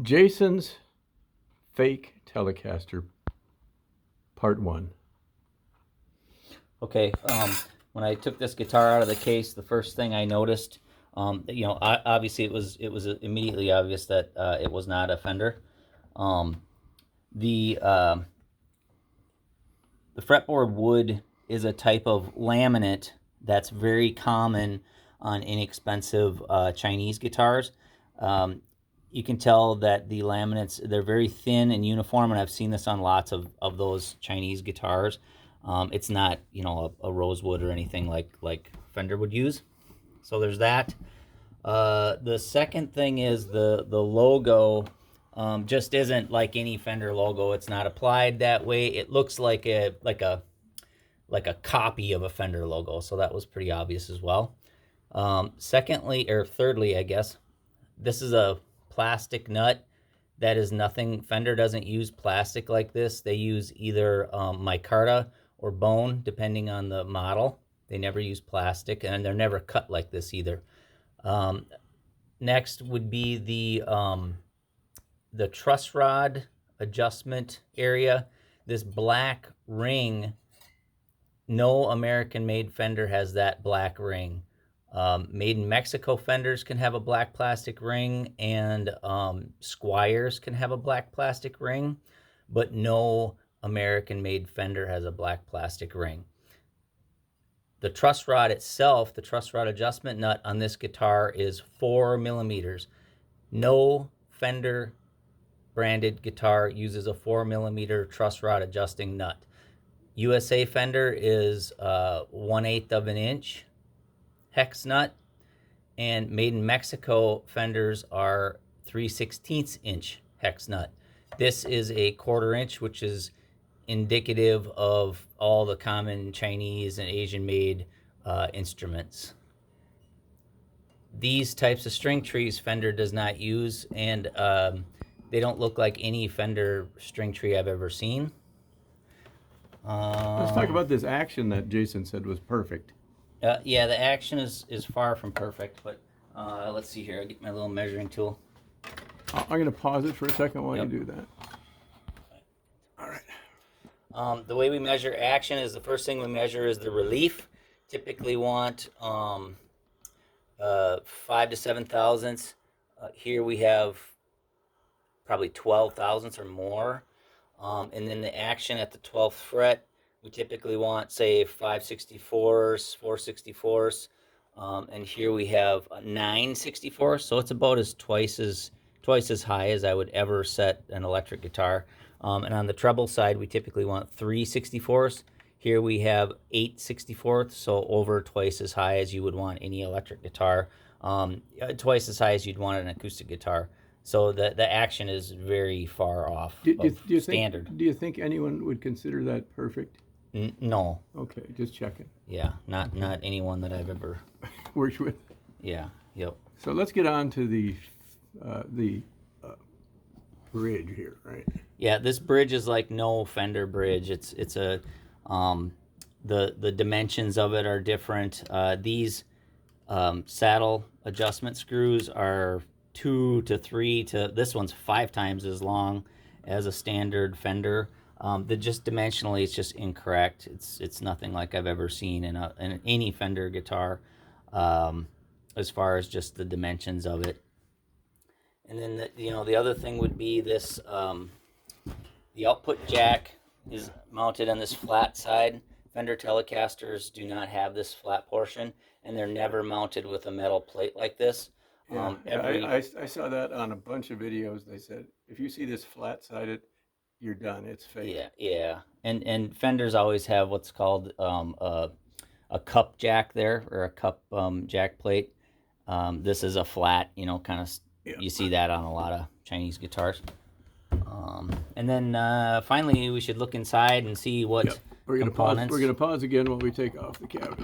Jason's fake Telecaster, part 1. Okay, when I took this guitar out of the case, the first thing I noticed, obviously it was immediately obvious that it was not a Fender. The fretboard wood is a type of laminate that's very common on inexpensive Chinese guitars. You can tell that the laminates, they're very thin and uniform, and I've seen this on lots of those Chinese guitars. It's not, a rosewood or anything like Fender would use. So there's that. The second thing is the logo just isn't like any Fender logo. It's not applied that way. It looks like a copy of a Fender logo. So that was pretty obvious as well. Thirdly, I guess, this is a plastic nut. That is nothing. Fender doesn't use plastic like this. They use either micarta or bone, depending on the model. They never use plastic, and they're never cut like this either. Next would be the truss rod adjustment area. This black ring, no American-made Fender has that black ring. Made in Mexico Fenders can have a black plastic ring, and Squires can have a black plastic ring, but no American-made Fender has a black plastic ring. The truss rod itself, the truss rod adjustment nut on this guitar is 4 millimeters. No Fender branded guitar uses a 4 millimeter truss rod adjusting nut. USA Fender is 1/8 of an inch hex nut, and made in Mexico Fenders are 3/16 inch hex nut. This is a 1/4 inch, which is indicative of all the common Chinese and Asian made instruments. These types of string trees Fender does not use, and they don't look like any Fender string tree I've ever seen. Let's talk about this action that Jason said was perfect. Yeah, the action is far from perfect, but let's see here. I'll get my little measuring tool. I'm going to pause it for a second while you do that. All right. The way we measure action is the first thing we measure is the relief. Typically want 5 to 7 thousandths. Here we have probably 12 thousandths or more. And then the action at the 12th fret, we typically want, say, 5/64, 4/64, and here we have 9/64, so it's about twice as high as I would ever set an electric guitar. And on the treble side, we typically want 3/64. Here we have 8/64, so over twice as high as you would want any electric guitar, twice as high as you'd want an acoustic guitar. So the action is very far off standard. Do you think anyone would consider that perfect? No. Okay, just checking. Yeah, not anyone that I've ever worked with. Yeah. Yep. So let's get on to the bridge here, right? Yeah, this bridge is like no Fender bridge. It's a the dimensions of it are different. These saddle adjustment screws are 2 to 3 to, this one's 5 times as long as a standard Fender. Just dimensionally, it's just incorrect. It's nothing like I've ever seen in any Fender guitar, as far as just the dimensions of it. And then the other thing would be this. The output jack is mounted on this flat side. Fender Telecasters do not have this flat portion, and they're never mounted with a metal plate like this. Yeah, I saw that on a bunch of videos. They said if you see this flat-sided, you're done. It's fake. Yeah. And Fenders always have what's called a cup jack there, or a cup jack plate. This is a flat, kind of. Yeah. You see that on a lot of Chinese guitars. And then finally, we should look inside and see what we're gonna components. We're going to pause again while we take off the cavity.